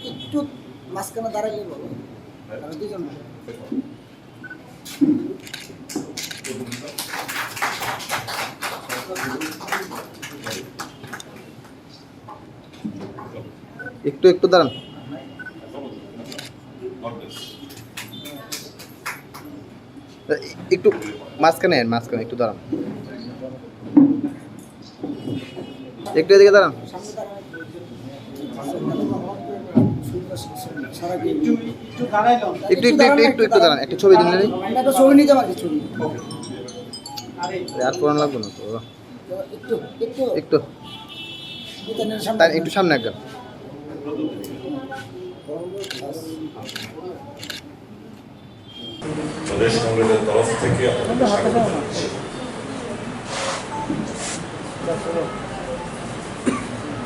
একটু মাঝখানে দাঁড়াইলে বলো আমি দুজন একটু একটু দাঁড়ান, একটু মাঝখানে মাঝখানে একটু দাঁড়ান, একটু এদিকে দাঁড়ান। একটু একটু একটু একটু একটু দাঁড়ান, একটা ছবি তুলে নিই। ছবি নিতে পারি, ছবি আর পুরানো লাগবে না তো, একটু একটু একটু তার একটু সামনে একদম। প্রদেশ কংগ্রেসের তরফ থেকে আপনাদের স্বাগত জানাচ্ছি।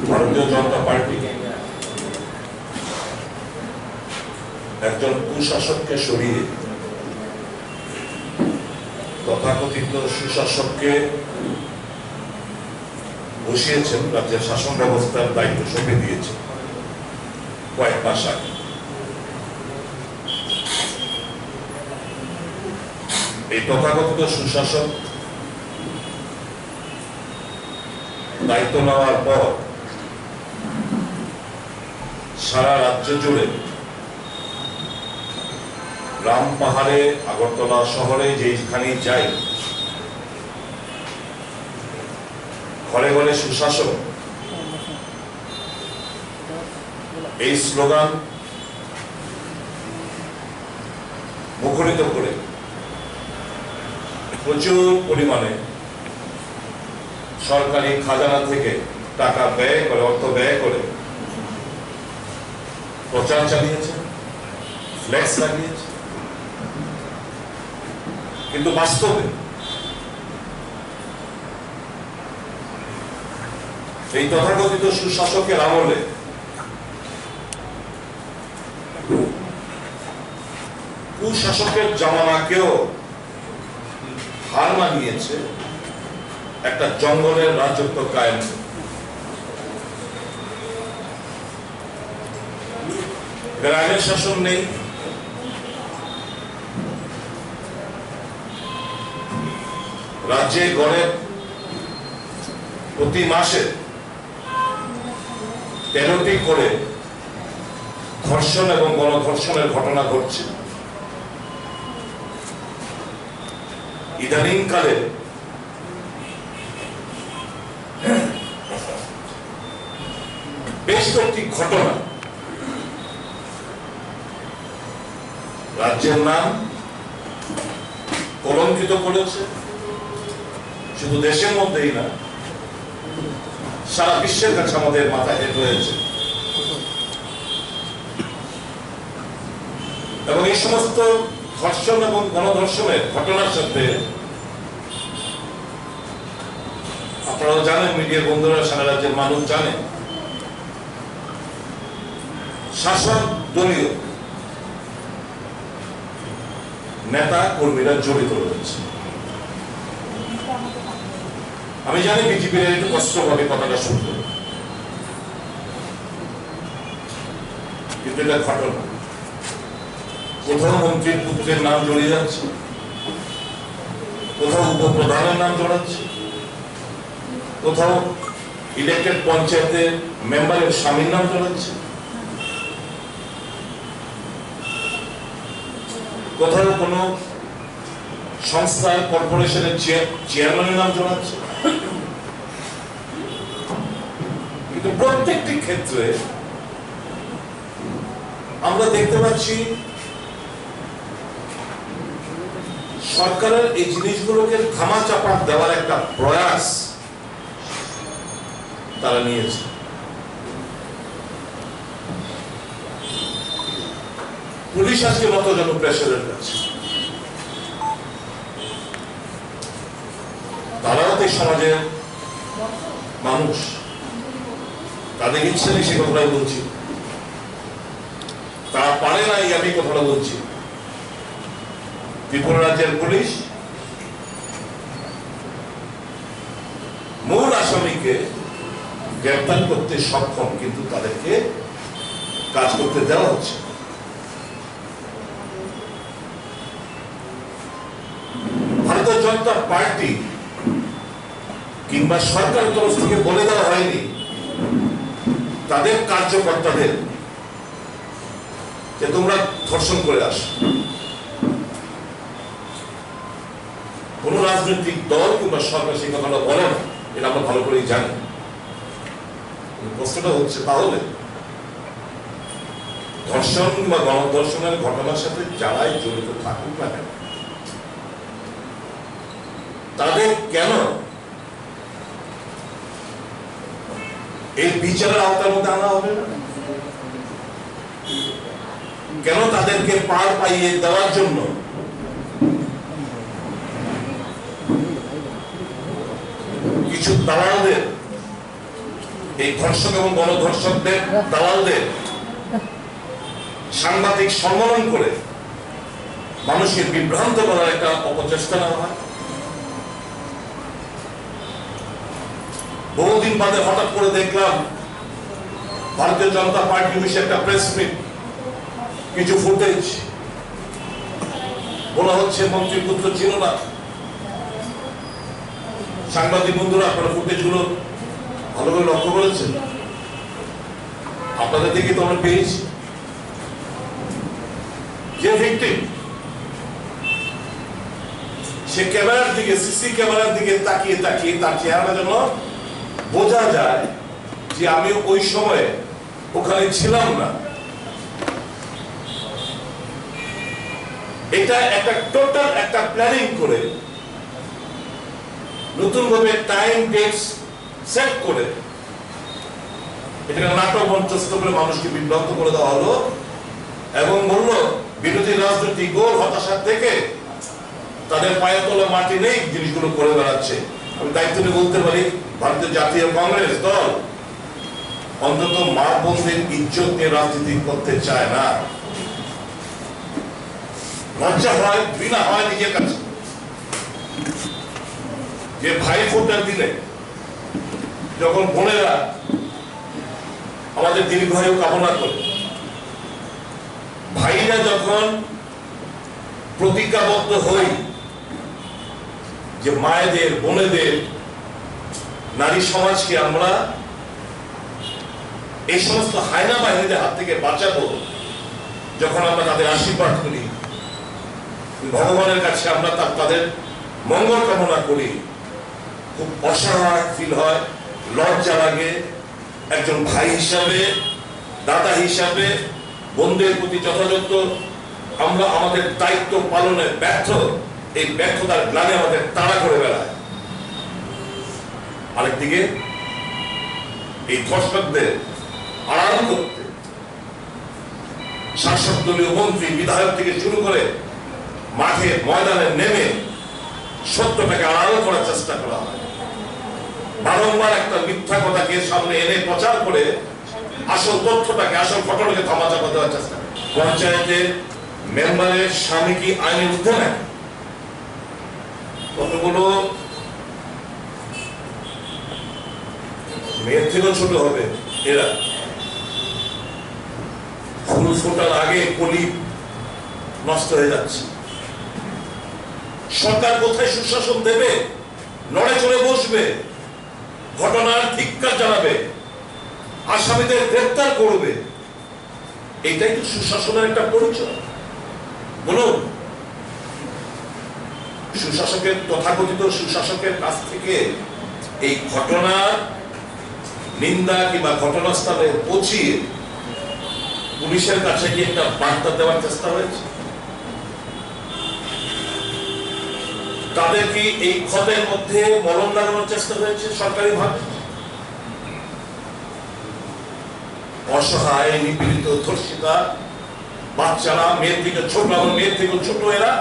ভারতীয় জনতা পার্টি একজন কুশাসককে সরিয়ে তথাকথিত সুশাসককে বসিয়েছেন, রাজ্যের শাসন ব্যবস্থার দায়িত্ব সঁপে দিয়েছে কয়েক মাস আগে। এই তথাকথিত সুশাসক দায়িত্ব নেওয়ার পর সারা রাজ্য জুড়ে গ্রাম পাহাড়ে আগরতলা শহরে যেখানেই যাই ঘরে ঘরে সুশাসন এই স্লোগান মুখরিত করে প্রচুর পরিমাণে সরকারি খাজানা থেকে টাকা ব্যয় করে, অর্থ ব্যয় করে প্রচার চালিয়েছে, ফ্লেক্স লাগিয়েছে। কিন্তু বাস্তবে এই তথাকথিত সুশাসকের আমলে কুশাসকের জামানাকেও হার মানিয়েছে একটা জঙ্গলের রাজত্ব কায়েম। আইনের শাসন নেই, রাজ্যে গড়ে প্রতি মাসে 13টি করে ধর্ষণ এবং গণধর্ষণের ঘটনা ঘটছে। ইদানিং কালে বেশ কয়েকটি ঘটনা রাজ্যের নাম কলঙ্কিত করেছে, শুধু দেশের মধ্যেই না সারা বিশ্বের কাছে আমাদের মাথা হেঁট হয়েছে। এবং এই সমস্ত ধর্ষণ এবং গণধর্ষণের ঘটনার সাথে আপনারা জানেন, মিডিয়ার বন্ধুরা, সারা রাজ্যের মানুষ জানে, শাসক দলীয় নেতা কর্মীরা জড়িত রয়েছে। আমি জানি বিজেপির একটু কষ্ট হবে কথাটা শুনতে, কিন্তু এটা ঘটনা। কোথাও মন্ত্রীর পুত্রের নাম জড়িয়ে যাচ্ছে, কোথাও উপপ্রধানের নাম জড়াচ্ছে, কোথাও ইলেক্টেড পঞ্চায়েতের মেম্বারের স্বামীর নাম জড়াচ্ছে, কোথাও কোনো সংস্থা কর্পোরেশনের চেয়ারম্যানের নাম জড়াচ্ছে। কিন্তু প্রত্যেকটি ক্ষেত্রে আমরা দেখতে পাচ্ছি সরকারের এই জিনিসগুলোকে ধামাচাপা দেওয়ার একটা প্রয়াস তারা নিয়েছে। পুলিশ আজকে মতো যেন প্রেশারের কাছে, তারাও তো সমাজের মানুষ, তাদের ইচ্ছে নেই সে কথাটাই বলছি, তারা পারে নাই আমি কথাটা বলছি। ত্রিপুরা রাজ্যের পুলিশ মূল আসামিকে গ্রেফতার করতে সক্ষম, কিন্তু তাদেরকে কাজ করতে দেওয়া হচ্ছে। ভারতীয় জনতা পার্টি কিংবা সরকারের তরফ থেকে বলে দেওয়া হয়নি তাদের কার্যকর্তাদের যে তোমরা ধর্ষণ করে আসো। কোন রাজনৈতিক দল কিংবা সরকার সেই কথাটা বলে না, এটা আমরা ভালো করেই জানি। প্রশ্নটা হচ্ছে তাহলে ধর্ষণ কিংবা গণধর্ষণের ঘটনার সাথে যারাই জড়িত থাকুক না কেন, তাদের কেন এই বিচারের আওতার মধ্যে আনা হবে না? কেন তাদেরকে পার পাইয়ে দেওয়ার জন্য কিছু দালালদের, এই ধর্ষক এবং গণধর্ষকদের দালালদের সাংবাদিক সম্মেলন করে মানুষকে বিভ্রান্ত করার একটা অপচেষ্টা নেওয়া হয়? বহুদিন বাদে হঠাৎ করে দেখলাম ভারতীয় জনতা পার্টি অফিসে একটা প্রেস মিট, কিছু ফুটেজ বলা হচ্ছে মন্ত্রী পুত্র ছিল না। সাংবাদিক বন্ধুরা, আপনারা ফুটেজ গুলো ভালো করে লক্ষ্য করেছেন? আপনাদের দিকে তো আমরা পেয়েছি যে ভিকটিম, সে ক্যামেরার দিকে, সিসি ক্যামেরার দিকে তাকিয়ে তাকিয়ে তার চেহারা যেন বোঝা যায় যে আমি ওই সময়ে ওখানে ছিলাম না। এটা একটা টোটাল একটা প্ল্যানিং করে নতুন ভাবে টাইম ডেটস সেট করে এটাকে নাটক মঞ্চস্থ করে মানুষকে বিভ্রান্ত করে দেওয়া হলো এবং বললো বিরোধী রাজনৈতিক গোল হতাশা থেকে তাদের পায়ের তলা মাটি নেই, জিনিসগুলো করে বেড়াচ্ছে। আমি দায়িত্ব নিয়ে বলতে পারি, ভারতীয় জাতীয় কংগ্রেস দল অন্তত মা বোনদের ইজ্জত নিয়ে রাজনীতি করতে চায় না। লজ্জা হয়, ঘৃণা হয় নিজের কাছে যে ভাই ফোটার দিনে যখন বোনেরা আমাদের দীর্ঘায়ু কামনা করে, ভাইরা যখন প্রতিজ্ঞাবদ্ধ হই যে মায়েদের, বোনেদের, নারী সমাজকে আমরা এই সমস্ত হায়না বাহিনীদের হাত থেকে বাঁচাবো, যখন আমরা তাদের আশীর্বাদ করি, ভগবানের কাছে আমরা তাদের মঙ্গল কামনা করি, খুব অসহায় ফিল হয়, লজ্জা লাগে। একজন ভাই হিসাবে, দাদা হিসাবে বোনদের প্রতি যথাযথ আমরা আমাদের দায়িত্ব পালনে ব্যর্থ, এই ব্যর্থতার গ্লানে আমাদের তাড়া করে বেড়ায়। আরেকদিকে এই ধর্ষকদের আড়াল করতে শাসক দলীয় মন্ত্রী, বিধায়ক থেকে শুরু করে মাঠে ময়দানে নেমে সত্যটাকে আড়াল করার চেষ্টা করা হয়। বারংবার একটা মিথ্যা কথাকে সামনে এনে প্রচার করে আসল তথ্যটাকে, আসল ঘটনাকে ধামাচাপা দেওয়ার চেষ্টা করে। পঞ্চায়েতের মেম্বারের স্বামী কি আইনের ঊর্ধ্বে নেয়? কতগুলো মেয়ের থেকেও ছোট হবে এরা, ফুল ফোটার আগে কলি নষ্ট হয়ে যাচ্ছে। সরকার কোথায় সুশাসন দেবে? নড়ে চড়ে বসবে, ঘটনার ধিক্কার জানাবে, আসামিদের গ্রেফতার করবে। এটাই তো সুশাসনের একটা পরিচয়। বলুন, সুশাসকের, তথাকথিত সুশাসকের কাছ থেকে এই ঘটনার নিন্দা কিংবা ঘটনাস্থলে পৌঁছিয়ে পুলিশের কাছে কি একটা বার্তা দেওয়ার চেষ্টা হয়েছে? তাদের কি এই ক্ষতের মধ্যে মলম লাগানোর চেষ্টা হয়েছে সরকারি ভাবে? অসহায়, নিপীড়িত, ধর্ষিতা বাচ্চারা, মেয়ের থেকে ছোট, আমার মেয়ের থেকে ছোট, এরা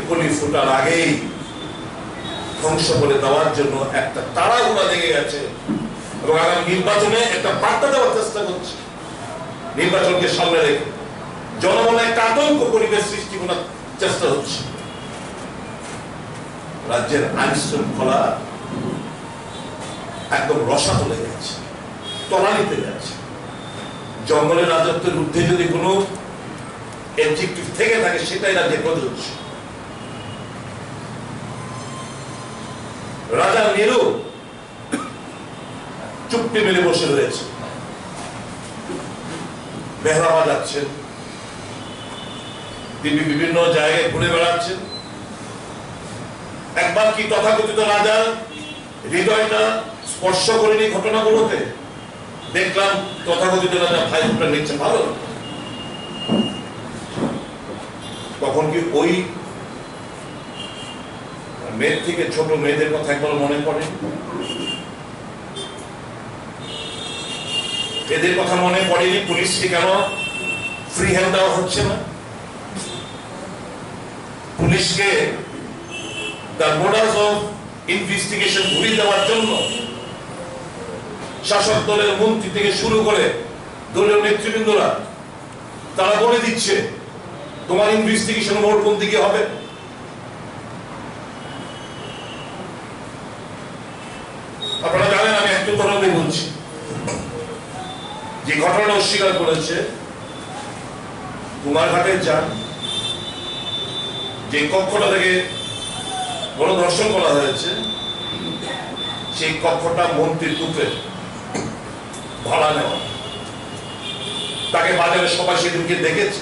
কলি ফোটার আগেই ধ্বংস করে দেওয়ার জন্য একটা তাড়াহুড়া লেগে গেছে এবং আগামী নির্বাচনে একটা বার্তা দেওয়ার চেষ্টা করছে। নির্বাচনকে সামনে রেখে জনমনে একটা আতঙ্ক পরিবেশ সৃষ্টি করার চেষ্টা হচ্ছে। রাজ্যের আইন শৃঙ্খলা একদম রসাতলে গেছে। তলানিতে যাচ্ছে। জঙ্গলের রাজত্বের ঊর্ধ্বে যদি কোনো অ্যাডজেক্টিভ থেকে থাকে সেটাই রাজ্যে প্রযোজ্য। রাজা নেরু চুপটি মেলে বসে রয়েছে, বেহলা বাজাচ্ছেন, তিনি বিভিন্ন জায়গায় ঘুরে বেড়াচ্ছেন। একবার কি তথাকথিত রাজার হৃদয়টা স্পর্শ করেনি ঘটনাগুলোতে? দেখলাম তথাকথিত রাজা ভাই ফোঁটা নিচ্ছে, ভালো। তখন কি ওই মেয়ের থেকে ছোট মেয়েদের কথা একবার মনে পড়ে? এদের কথা মনে পড়েনি? পুলিশকে কেন ফ্রি হ্যান্ড দেওয়া হচ্ছে না? পুলিশকে তার মোডাস অফ ইনভেস্টিগেশন ঘুরিয়ে দেওয়ার জন্য শাসক দলের মন্ত্রী থেকে শুরু করে দলীয় নেতৃবৃন্দরা তারা বলে দিচ্ছে তোমার ইনভেস্টিগেশন মোড় কোন দিকে হবে। আপনারা জানেন আমি একটু কথা বলছি, যে ঘটনা অস্বীকার করেছে কুমারঘাটের যান, যে কক্ষটা থেকে গণধর্ষণ করা হয়েছে সেই কক্ষটা মন্ত্রীর পুত্রের ভাড়া নেওয়া। তাকে বাজারে সবাই সেদিনকে দেখেছে,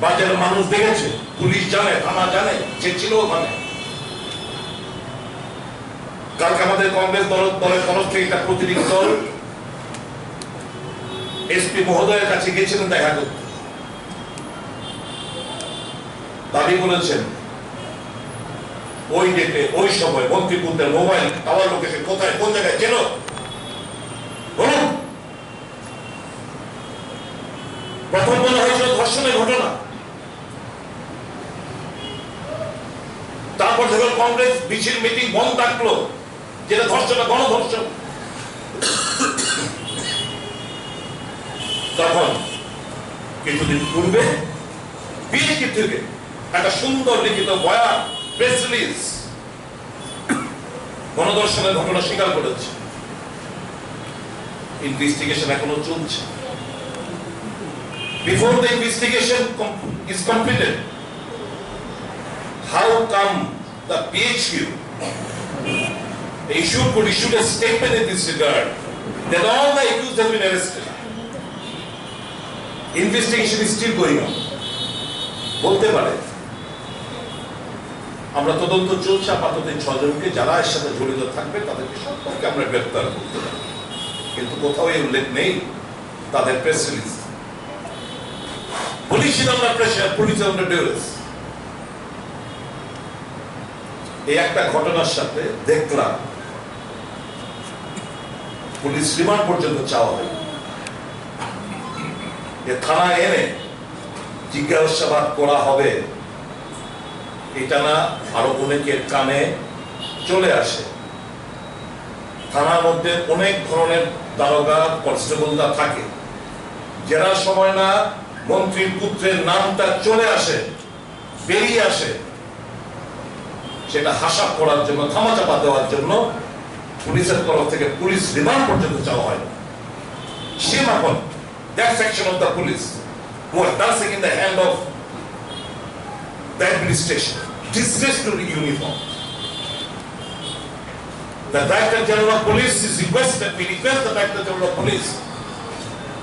বাজারের মানুষ দেখেছে, পুলিশ জানে, থানা জানে, সে ছিল ওখানে। কালকে আমাদের কংগ্রেস দলের তরফ থেকে একটা প্রতিনিধি দল এসপি মহোদয়ের কাছে গেছিলেন দেখা করতে। দাবি করেছেন ওই ডেটে ওই সময় মন্ত্রীপুত্রের মোবাইল টাওয়ার লোকেশন কোথায়, কোন জায়গায় চেন বলুন। প্রথম মনে হয়েছিল ধর্ষণের ঘটনা, তারপর যখন কংগ্রেস মিছিল মিটিং বন্ধ থাকলো, যেটা ধর্ষণ গণধর্ষণ, তখন কিছুদিন পূর্বে বিএনপি থেকে একটা সুন্দর লিখিত বয়ান, প্রেস রিলিজ গণধর্ষণের ঘটনা স্বীকার করেছে। ইনভেস্টিগেশন এখনো চলছে। Before the investigation is completed, how come the PHQ could issue a statement in this regard that all the accused have been arrested? Investigation is still going on. বলতে পারে আমরা তদন্ত চলছে, আপাতত 6 জনকে যারা এর সাথে জড়িত থাকবে তাদেরকে সকলকে আমরা গ্রেফতার করতে পারি, কিন্তু কোথাও এই উল্লেখ নেই তাদের press release. Police is under pressure, police under duress। এই একটা ঘটনার সাথে দেখলাম পুলিশ রিমান্ড পর্যন্ত চাওয়া হয়, যে থানায় এনে জিজ্ঞাসাবাদ করা হবে, এটা না আরো অনেকের কানে চলে আসে। থানার মধ্যে অনেক ধরনের দারোগা কনস্টেবলরা থাকে, যারা সময় না মন্ত্রীর পুত্রের নামটা চলে আসে, বেরিয়ে আসে, সেটা হাসাব করার জন্য, থামাচাপা দেওয়ার জন্য পুলিশের তরফ থেকে পুলিশ রিমান্ড পর্যন্ত চাওয়া হয়। Shame upon that section of the police who are dancing in the hand of the administration, disgrace to the uniform. The Director General of Police is requested, we request the Director General of Police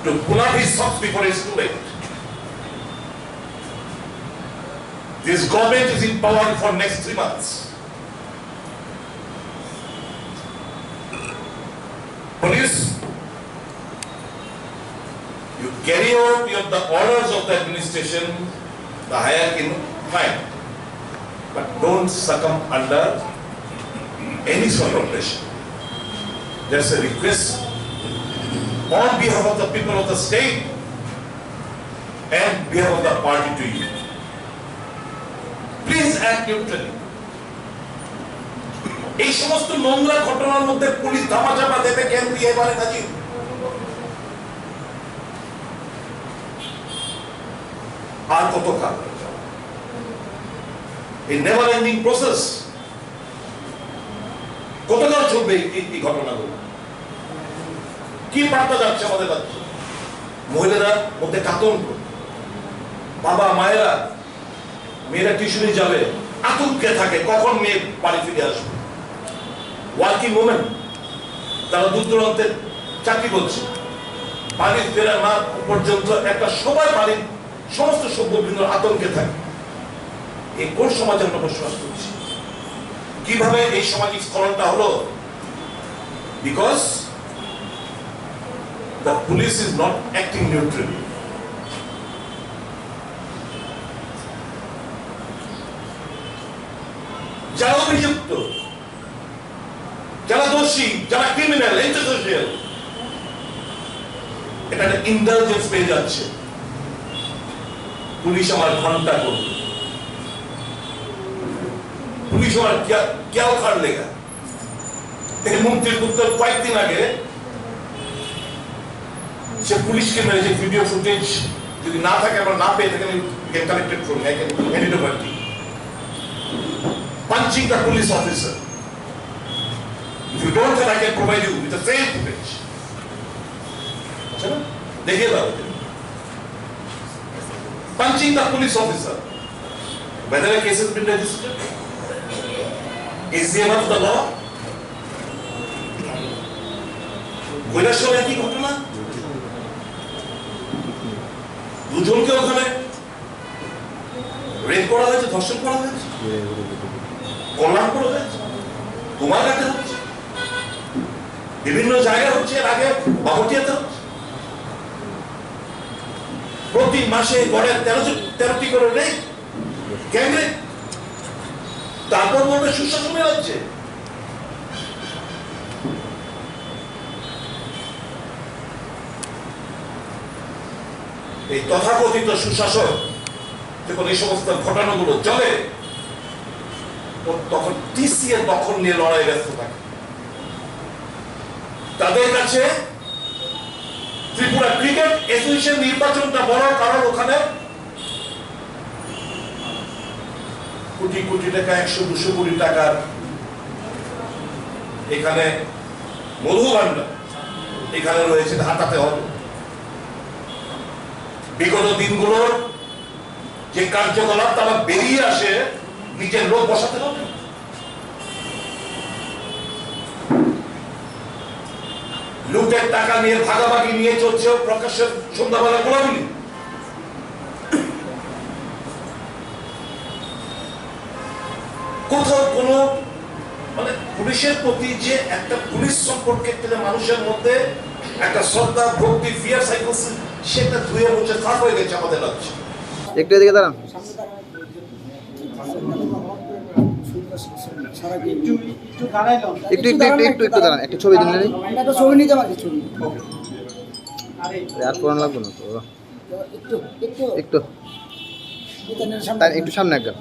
to pull up his socks before it's too late. This government is in power for next 3 months. Police, you carry out the orders of the administration, the hierarchy, fine, but don't succumb under any sort of pressure. There's a request on behalf of the people of the state and behalf of the party to you. Please act neutrally. এই সমস্ত নোংরা ঘটনার মধ্যে police ধামাচাপা দেবে কেন দিয়ে এবারে নাজি? আর কত কাল এই নেভার এন্ডিং প্রসেস, কতকাল চলবে এই ঘটনাগুলো? কি বার্তা যাচ্ছে আমাদের কাছে? মহিলারা মধ্যে কাতন, বাবা মায়েরা, মেয়েরা টিউশনে যাবে, আতঙ্কে থাকে কখন মেয়ে বাড়ি ফিরে আসবে। ওয়ার্কিং ওমেন, তারা দূর দূরান্তে চাকরি করছে, বাড়ি ফেরা না পর্যন্ত একটা সবাই বাড়ির সমস্ত সভ্যবৃন্দ আতঙ্কে থাকে। এই কোন সমাজে আমরা বসবাস করছি? কিভাবে এই সামাজিক স্খলনটা হলো? Because the police is not acting neutrally. যারা অভিযুক্ত, যারা দোষী, যারা ক্রিমিনাল, এন্টারসোশিয়াল, এটা একটা ইন্টেলিজেন্স পেয়ে যাচ্ছে। পুলিশ আমার ঘন্টা করবে, পুলিশ আমার কেউ খার লেগা। এই মন্ত্রীর উত্তর কয়েকদিন আগে সে পুলিশকে মেরেছে, ভিডিও ফুটেজ যদি না থাকে, আমরা না পেয়ে থাকেন, কালেক্টেড ফ্রম এনিডোভার্টি, punching the police officer. If you don't have, I can provide you with the same footage. देखिए दाओ, punching the police officer. Whether a case has been registered, is he above the law? Kailashahar একই ঘটনা, দুজনকে ওখানে rape করা হয়েছে, ধর্ষণ করা হয়েছে, কল্যাণ করা হয়েছে, তোমার কাছে হচ্ছে, বিভিন্ন জায়গায় হচ্ছে, এর আগে বাবুটিয়াতে হচ্ছে। প্রতি মাসে গড়ে 13টি করে রেপ, গ্যাং রেপ। তারপর বলবে সুশাসনের হচ্ছে। এই তথাকথিত সুশাসন যখন এই সমস্ত ঘটনাগুলো চলে, তখন টিসি এর দখল নিয়ে লড়াই ব্যস্ত থাকে। তাদের কাছে ত্রিপুরা ক্রিকেট অ্যাসোসিয়েশন নির্বাচনটা বড়, কারণ ওখানে কোটি কোটি টাকা, 100-200 কোটি টাকার এখানে মধুভাণ্ডার এখানে রয়েছে, হাতাতে হবে। বিগত দিনগুলোর যে কার্যকলাপ তারা বেরিয়ে আসে, নিজের লোক বসাতে হবে। লুটের টাকা নিয়ে ভাগাভাগি নিয়ে চলছে প্রকাশ্যে সন্ধ্যাবেলা গোলাগুলি। কোথাও কোনো মানে পুলিশের প্রতি যে একটা পুলিশ সম্পর্কে মানুষের মধ্যে একটা শ্রদ্ধা, ভক্তি, ফিয়ার সাইকোসিস, সেটা ধুয়ে মুছে সাফ হয়ে গেছে আমাদের রাজ্যে। একটু এদিকে দাঁড়ান, একটু দাঁড়ান, একটা ছবি দিন। একটা ছবি নিতে পারি, ছবি আর পুরান লাগবে না তো, একটু একটু একটু সামনে একটু সামনে একদম।